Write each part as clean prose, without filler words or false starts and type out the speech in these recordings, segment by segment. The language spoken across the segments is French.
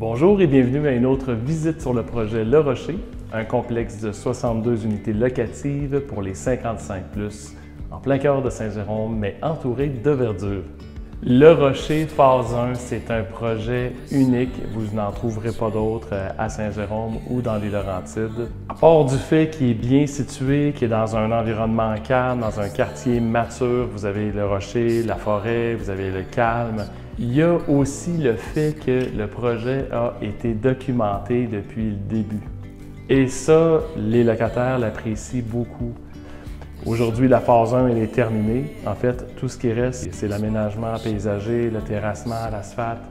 Bonjour et bienvenue à une autre visite sur le projet Le Rocher, un complexe de 62 unités locatives pour les 55+, en plein cœur de Saint-Jérôme, mais entouré de verdure. Le Rocher phase 1, c'est un projet unique, vous n'en trouverez pas d'autres à Saint-Jérôme ou dans les Laurentides. À part du fait qu'il est bien situé, qu'il est dans un environnement calme, dans un quartier mature, vous avez le Rocher, la forêt, vous avez le calme. Il y a aussi le fait que le projet a été documenté depuis le début. Et ça, les locataires l'apprécient beaucoup. Aujourd'hui, la phase 1 elle est terminée. En fait, tout ce qui reste, c'est l'aménagement paysager, le terrassement, l'asphalte.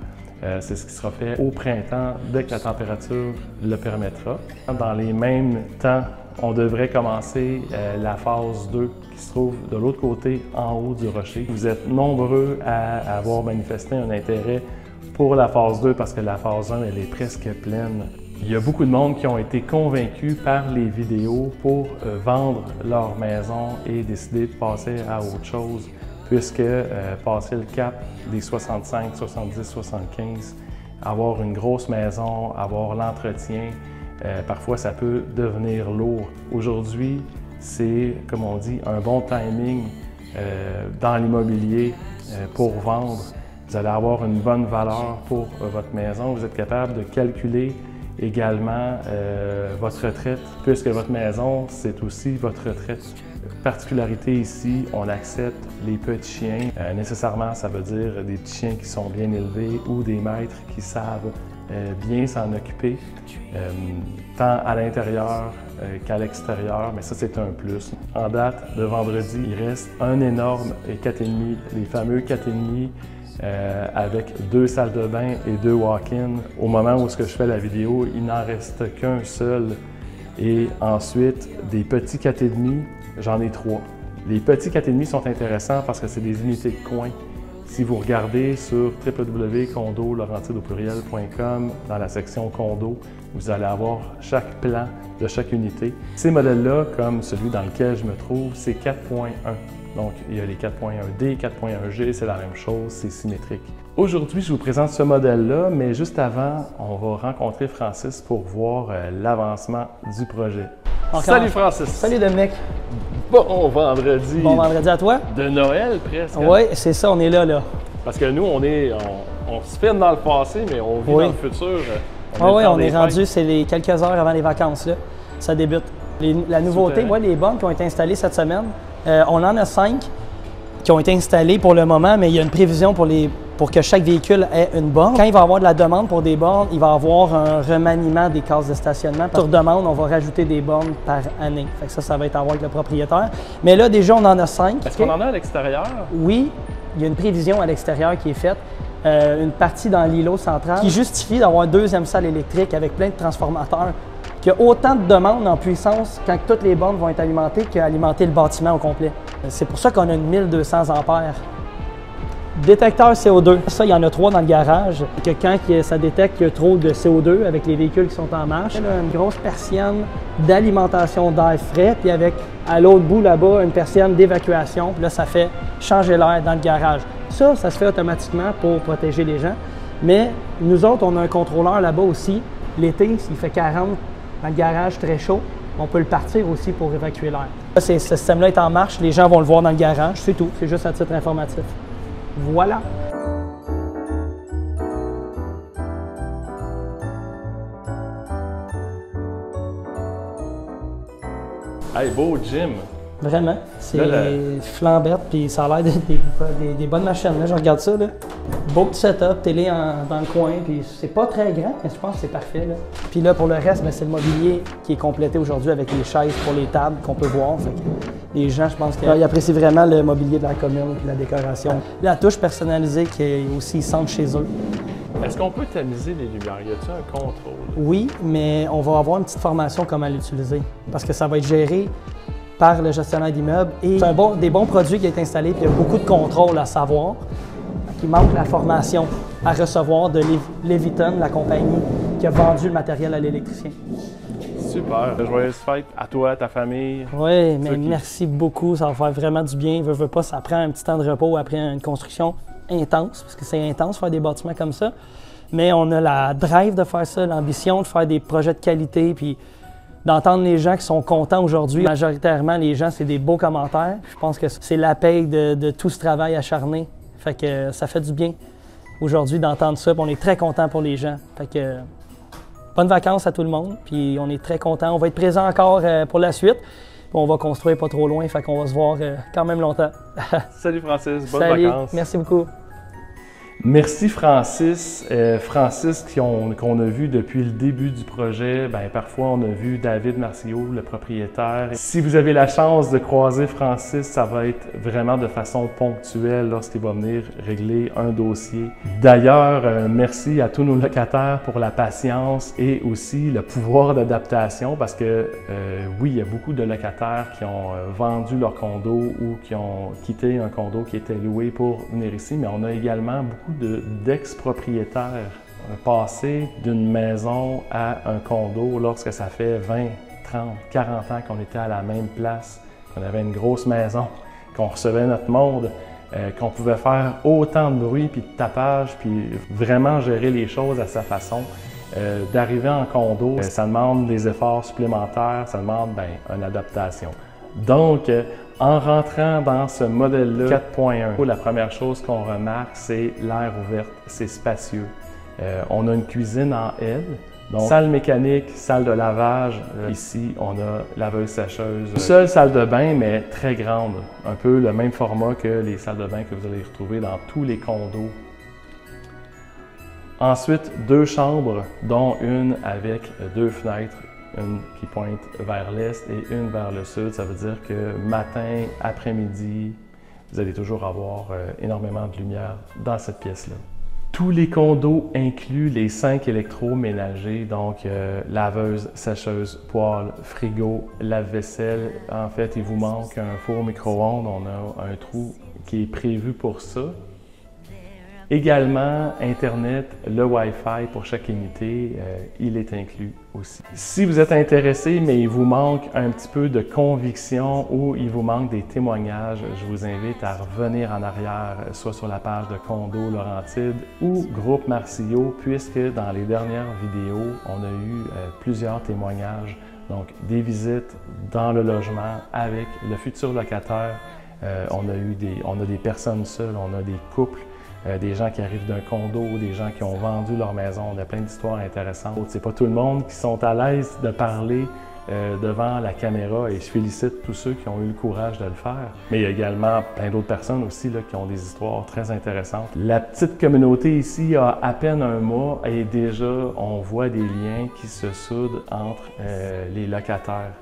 C'est ce qui sera fait au printemps, dès que la température le permettra. Dans les mêmes temps, on devrait commencer la phase 2 qui se trouve de l'autre côté, en haut du rocher. Vous êtes nombreux à avoir manifesté un intérêt pour la phase 2 parce que la phase 1 elle est presque pleine. Il y a beaucoup de monde qui ont été convaincus par les vidéos pour vendre leur maison et décider de passer à autre chose, puisque passer le cap des 65, 70, 75, avoir une grosse maison, avoir l'entretien, parfois ça peut devenir lourd. Aujourd'hui, c'est, comme on dit, un bon timing dans l'immobilier pour vendre. Vous allez avoir une bonne valeur pour votre maison. Vous êtes capable de calculer également votre retraite, puisque votre maison, c'est aussi votre retraite. Particularité ici, on accepte les petits chiens. Nécessairement, ça veut dire des petits chiens qui sont bien élevés ou des maîtres qui savent bien s'en occuper, tant à l'intérieur qu'à l'extérieur, mais ça c'est un plus. En date de vendredi, il reste un énorme 4,5, les fameux 4,5 avec 2 salles de bain et 2 walk-in. Au moment où je fais la vidéo, il n'en reste qu'un seul. Et ensuite, des petits 4,5, j'en ai 3. Les petits 4,5 sont intéressants parce que c'est des unités de coin. Si vous regardez sur www.condo-laurentide-au-pluriel.com, dans la section condo, vous allez avoir chaque plan de chaque unité. Ces modèles-là, comme celui dans lequel je me trouve, c'est 4.1. Donc, il y a les 4.1D, 4.1G, c'est la même chose, c'est symétrique. Aujourd'hui, je vous présente ce modèle-là, mais juste avant, on va rencontrer Francis pour voir l'avancement du projet. Encore. Salut Francis! Salut Dominique! Bon vendredi! Bon vendredi à toi! De Noël presque! Oui, c'est ça, on est là. Parce que nous, on se filme dans le passé, mais on vit dans le futur. On est rendu, c'est les quelques heures avant les vacances, là. Ça débute. La nouveauté, les bornes qui ont été installées cette semaine, on en a 5 qui ont été installées pour le moment, mais il y a une prévision pour que chaque véhicule ait une borne. Quand il va y avoir de la demande pour des bornes, il va y avoir un remaniement des cases de stationnement. Sur demande, on va rajouter des bornes par année. Fait que ça va être à voir avec le propriétaire. Mais là, déjà, on en a 5. Est-ce qu'on en a à l'extérieur? Oui, il y a une prévision à l'extérieur qui est faite. Une partie dans l'îlot central qui justifie d'avoir une deuxième salle électrique avec plein de transformateurs. Il y a autant de demandes en puissance quand toutes les bornes vont être alimentées qu'alimenter le bâtiment au complet. C'est pour ça qu'on a une 1200 ampères. Détecteur CO2, ça, il y en a 3 dans le garage. Que quand ça détecte qu'il y a trop de CO2 avec les véhicules qui sont en marche, il y a une grosse persienne d'alimentation d'air frais, puis avec, à l'autre bout là-bas, une persienne d'évacuation. Puis là, ça fait changer l'air dans le garage. Ça se fait automatiquement pour protéger les gens. Mais nous autres, on a un contrôleur là-bas aussi. L'été, s'il fait 40 dans le garage très chaud, on peut le partir aussi pour évacuer l'air. Ce système-là est en marche, les gens vont le voir dans le garage, c'est tout, c'est juste à titre informatif. Voilà! Hey, beau gym! Vraiment, c'est flambette, puis ça a l'air des bonnes machines. Là, je regarde ça, là. Beau petit setup, télé dans le coin, puis c'est pas très grand, mais je pense que c'est parfait. Là. Puis là, pour le reste, c'est le mobilier qui est complété aujourd'hui avec les chaises pour les tables qu'on peut voir. Fait que les gens, je pense qu'ils apprécient vraiment le mobilier de la commune et la décoration. La touche personnalisée qui est aussi centre chez eux. Est-ce qu'on peut tamiser les lumières? Y a-t-il un contrôle? Oui, mais on va avoir une petite formation comment l'utiliser, parce que ça va être géré par le gestionnaire d'immeuble. Et c'est des bons produits qui ont été installés, puis il y a beaucoup de contrôle à savoir. Il manque la formation à recevoir de Leviton, la compagnie qui a vendu le matériel à l'électricien. Super! Joyeuse fête à toi, à ta famille. Oui, mais merci beaucoup. Ça va faire vraiment du bien. Veux pas, ça prend un petit temps de repos après une construction intense, parce que c'est intense faire des bâtiments comme ça. mais on a la drive de faire ça, l'ambition de faire des projets de qualité, puis d'entendre les gens qui sont contents aujourd'hui. Majoritairement, les gens, c'est des beaux commentaires. Je pense que c'est la paye de tout ce travail acharné. Fait que ça fait du bien aujourd'hui d'entendre ça, puis on est très contents pour les gens. Fait que bonnes vacances à tout le monde, puis on est très contents. On va être présents encore pour la suite. Puis on va construire pas trop loin, fait qu'on va se voir quand même longtemps. Salut Francis, bonnes Salut, vacances. merci beaucoup. Merci Francis. Francis qu'on a vu depuis le début du projet. Bien, parfois on a vu David Marciot, le propriétaire. Si vous avez la chance de croiser Francis, ça va être vraiment de façon ponctuelle lorsqu'il va venir régler un dossier. D'ailleurs, merci à tous nos locataires pour la patience et aussi le pouvoir d'adaptation parce que oui, il y a beaucoup de locataires qui ont vendu leur condo ou qui ont quitté un condo qui était loué pour venir ici, mais on a également beaucoup d'ex-propriétaires passés d'une maison à un condo lorsque ça fait 20, 30, 40 ans qu'on était à la même place, qu'on avait une grosse maison, qu'on recevait notre monde, qu'on pouvait faire autant de bruit puis de tapage puis vraiment gérer les choses à sa façon. D'arriver en condo, ça demande des efforts supplémentaires, ça demande une adaptation. Donc, en rentrant dans ce modèle-là 4.1, la première chose qu'on remarque, c'est l'air ouvert, c'est spacieux. On a une cuisine en L, donc salle mécanique, salle de lavage. Ici, on a laveuse-sécheuse. Une seule salle de bain, mais très grande, un peu le même format que les salles de bain que vous allez retrouver dans tous les condos. Ensuite, 2 chambres, dont une avec 2 fenêtres. Une qui pointe vers l'est et une vers le sud. Ça veut dire que matin, après-midi, vous allez toujours avoir énormément de lumière dans cette pièce-là. Tous les condos incluent les 5 électroménagers, donc laveuse, sécheuse, poêle, frigo, lave-vaisselle. En fait, il vous manque un four micro-ondes. On a un trou qui est prévu pour ça. Également, Internet, le Wi-Fi pour chaque unité, il est inclus aussi. Si vous êtes intéressé, mais il vous manque un petit peu de conviction ou il vous manque des témoignages, je vous invite à revenir en arrière, soit sur la page de Condo Laurentide ou Groupe Marciot, puisque dans les dernières vidéos, on a eu plusieurs témoignages, donc des visites dans le logement avec le futur locataire. On a des personnes seules, on a des couples. Des gens qui arrivent d'un condo, des gens qui ont vendu leur maison. On a plein d'histoires intéressantes. C'est pas tout le monde qui sont à l'aise de parler devant la caméra et je félicite tous ceux qui ont eu le courage de le faire. Mais il y a également plein d'autres personnes aussi là, qui ont des histoires très intéressantes. La petite communauté ici a à peine un mois et déjà on voit des liens qui se soudent entre les locataires.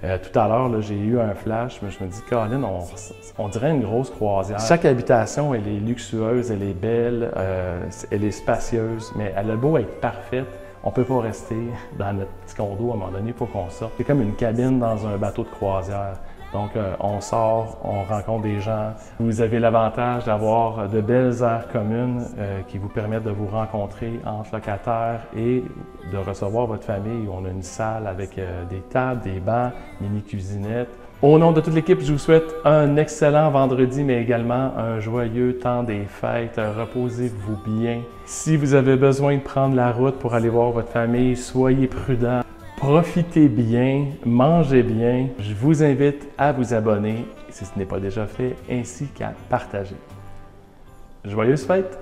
Tout à l'heure, j'ai eu un flash, mais je me dis, Colin, on dirait une grosse croisière. Chaque habitation, elle est luxueuse, elle est belle, elle est spacieuse, mais elle a beau être parfaite, on ne peut pas rester dans notre petit condo à un moment donné, il faut qu'on sorte. C'est comme une cabine dans un bateau de croisière. Donc, on sort, on rencontre des gens. Vous avez l'avantage d'avoir de belles aires communes qui vous permettent de vous rencontrer entre locataires et de recevoir votre famille. On a une salle avec des tables, des bancs, mini-cuisinettes. Au nom de toute l'équipe, je vous souhaite un excellent vendredi, mais également un joyeux temps des fêtes. Reposez-vous bien. Si vous avez besoin de prendre la route pour aller voir votre famille, soyez prudents. Profitez bien, mangez bien. Je vous invite à vous abonner si ce n'est pas déjà fait, ainsi qu'à partager. Joyeuses fêtes!